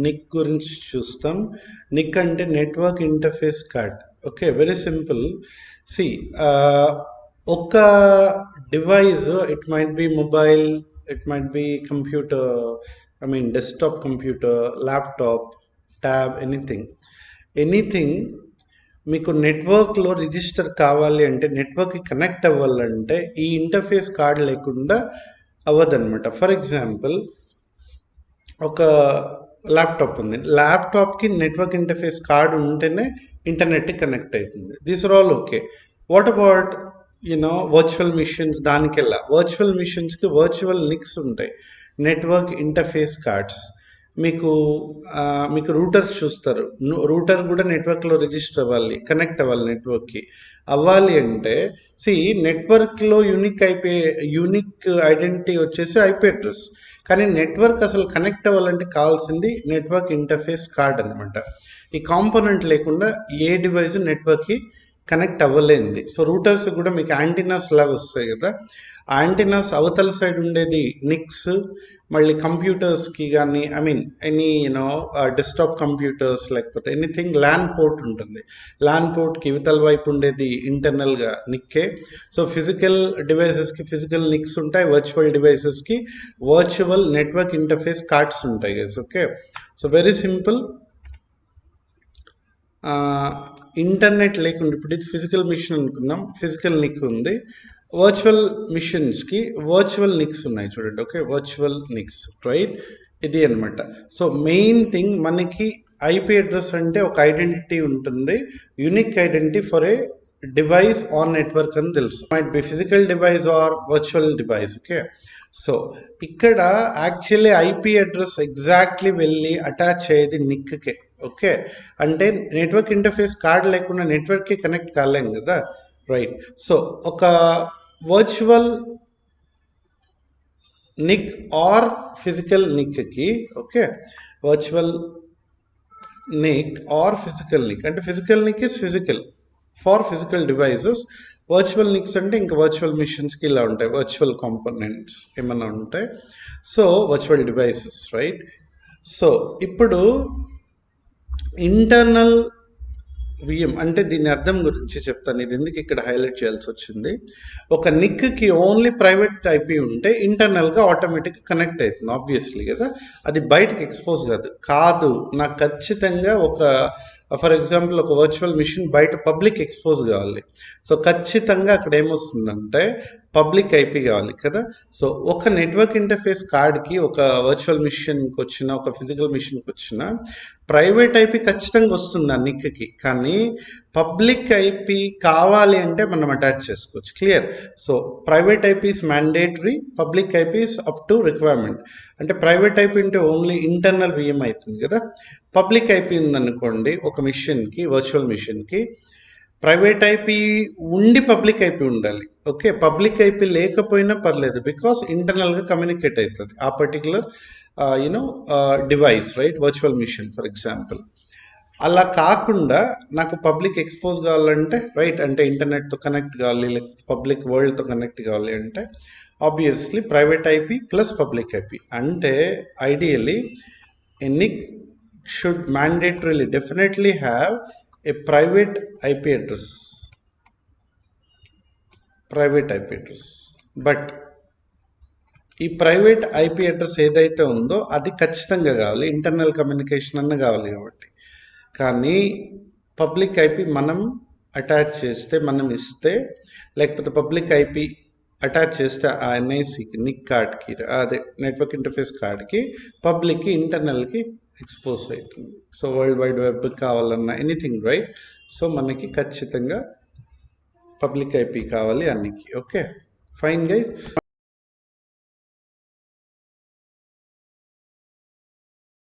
Nick గురించి చూస్తాం. NIC అంటే network interface card. Okay, very simple. See ఒక device, it might be mobile, it might be computer, I mean desktop computer, laptop, tab, anything మీకు నెట్వర్క్లో register కావాలి అంటే, నెట్వర్క్కి connect అవ్వాలంటే ఈ ఇంటర్ఫేస్ కార్డ్ లేకుండా అవ్వదన్నమాట. ఫర్ ఎగ్జాంపుల్, ఒక ల్యాప్టాప్ ఉంది, ల్యాప్టాప్కి నెట్వర్క్ ఇంటర్ఫేస్ కార్డ్ ఉంటేనే ఇంటర్నెట్కి కనెక్ట్ అవుతుంది. These are all okay. What about virtual machines? దానికెళ్ళా వర్చువల్ మిషన్స్కి వర్చువల్ నిక్స్ ఉంటాయి, నెట్వర్క్ ఇంటర్ఫేస్ కార్డ్స్. మీకు రూటర్స్ చూస్తారు, రూటర్ కూడా నెట్వర్క్లో రిజిస్టర్ అవ్వాలి, కనెక్ట్ అవ్వాలి. నెట్వర్క్కి అవ్వాలి అంటే నెట్వర్క్లో యూనిక్ ఐడెంటిటీ వచ్చేసి ఐపీ అడ్రస్. కానీ నెట్వర్క్ అసలు కనెక్ట్ అవ్వాలంటే కావాల్సింది నెట్వర్క్ ఇంటర్ఫేస్ కార్డ్ అనమాట. ఈ కాంపోనెంట్ లేకుండా ఏ డివైస్ నెట్వర్క్కి కనెక్ట్ అవ్వలేంది. సో రూటర్స్ కూడా మీకు యాంటీనాస్ లాగా వస్తాయి కదా, ఆ యాంటీనాస్ అవతల సైడ్ ఉండేది నిక్స్. మళ్ళీ కంప్యూటర్స్కి కానీ, I mean any desktop computers, లేకపోతే ఎనీథింగ్ ల్యాన్ పోర్ట్ ఉంటుంది, ల్యాన్ పోర్ట్కి ఇవతల వైపు ఉండేది ఇంటర్నల్గా నిక్కే. సో ఫిజికల్ డివైసెస్కి ఫిజికల్ నిక్స్ ఉంటాయి, వర్చువల్ డివైసెస్కి వర్చువల్ నెట్వర్క్ ఇంటర్ఫేస్ కార్డ్స్ ఉంటాయి guys. Okay, so very simple. Internet లేకుండా, ఇప్పుడు ఇది ఫిజికల్ మిషన్ అనుకున్నాం, ఫిజికల్ నిక్ ఉంది. వర్చువల్ మిషన్స్కి వర్చువల్ నిక్స్ ఉన్నాయి చూడండి. Okay, virtual NICs, right? ఇది అనమాట. సో మెయిన్ థింగ్, మనకి ఐపీ అడ్రస్ అంటే ఒక ఐడెంటిటీ ఉంటుంది, unique identity for a device on network అని తెలుసు. Might be physical device or virtual device. Okay, so ఇక్కడ యాక్చువల్లీ ఐపీ అడ్రస్ ఎగ్జాక్ట్లీ వెళ్ళి అటాచ్ అయ్యేది నిక్కే. ఓకే, అంటే నెట్వర్క్ ఇంటర్ఫేస్ కార్డ్ లేకుండా నెట్వర్క్కి కనెక్ట్ కాలేం కదా, రైట్? సో ఒక వర్చువల్ నిక్ ఆర్ ఫిజికల్ నిక్కి, okay, virtual NIC or physical NIC అంటే physical NIC is physical for physical devices, virtual NICs అంటే ఇంకా వర్చువల్ మిషన్స్కి ఇలా ఉంటాయి, వర్చువల్ కాంపోనెంట్స్ ఏమన్నా ఉంటాయి. So virtual devices, right? So ఇప్పుడు ఇంటర్నల్ విఎం అంటే దీని అర్థం గురించి చెప్తాను. ఇది ఎందుకు ఇక్కడ హైలైట్ చేయాల్సి వచ్చింది. ఒక నిక్కి ఓన్లీ ప్రైవేట్ ఐపీ ఉంటే ఇంటర్నల్గా ఆటోమేటిక్గా కనెక్ట్ అవుతుంది, ఆబ్వియస్లీ కదా, అది బయటకు ఎక్స్పోజ్ కాదు. నాకు ఖచ్చితంగా ఫర్ ఎగ్జాంపుల్ ఒక వర్చువల్ మిషన్ బయట పబ్లిక్ ఎక్స్పోజ్ కావాలి. సో ఖచ్చితంగా అక్కడ ఏమొస్తుందంటే పబ్లిక్ ఐపీ కావాలి కదా. సో ఒక నెట్వర్క్ ఇంటర్ఫేస్ కార్డ్కి, ఒక వర్చువల్ మిషన్కి వచ్చిన, ఒక ఫిజికల్ మిషన్కి వచ్చిన ప్రైవేట్ ఐపీ ఖచ్చితంగా వస్తుంది ఆ నిక్కి. కానీ పబ్లిక్ ఐపీ కావాలి అంటే మనం అటాచ్ చేసుకోవచ్చు. Clear? So private IP is mandatory, public IP is up to requirement. అంటే ప్రైవేట్ ఐపీ అంటే ఓన్లీ ఇంటర్నల్ విఎం అవుతుంది కదా. పబ్లిక్ ఐపీ ఉందనుకోండి ఒక మిషన్కి, వర్చువల్ మిషన్కి, ప్రైవేట్ ఐపీ ఉండి పబ్లిక్ ఐపీ ఉండాలి. ఓకే, పబ్లిక్ ఐపీ లేకపోయినా పర్లేదు, బికాస్ ఇంటర్నల్గా కమ్యూనికేట్ అవుతుంది ఆ particular device, right? Virtual mission for example. అలా కాకుండా నాకు పబ్లిక్ ఎక్స్పోజ్ కావాలంటే, రైట్, అంటే ఇంటర్నెట్తో కనెక్ట్ కావాలి, లేకపోతే పబ్లిక్ వరల్డ్తో కనెక్ట్ కావాలి అంటే obviously private IP plus public IP. అంటే ideally a NIC should mandatorily definitely have a private IP address, but ఈ ప్రైవేట్ ఐపీ అడ్రస్ ఏదైతే ఉందో అది ఖచ్చితంగా కావాలి, ఇంటర్నల్ కమ్యూనికేషన్ అన్న కావాలి కాబట్టి. కానీ పబ్లిక్ ఐపీ మనం అటాచ్ చేస్తే, మనం ఇస్తే, లేకపోతే పబ్లిక్ ఐపీ అటాచ్ చేస్తే ఆ ఎన్ఐసికి, నిక్ కార్డ్కి, అదే నెట్వర్క్ ఇంటర్ఫేస్ కార్డ్కి, పబ్లిక్కి, ఇంటర్నల్కి ఎక్స్పోజ్ అవుతుంది. సో వరల్డ్ వైడ్ వెబ్ కావాలన్నా ఎనీథింగ్, రైట్? సో మనకి ఖచ్చితంగా పబ్లిక్ ఐపీ కావాలి అన్నికి. Okay, fine guys.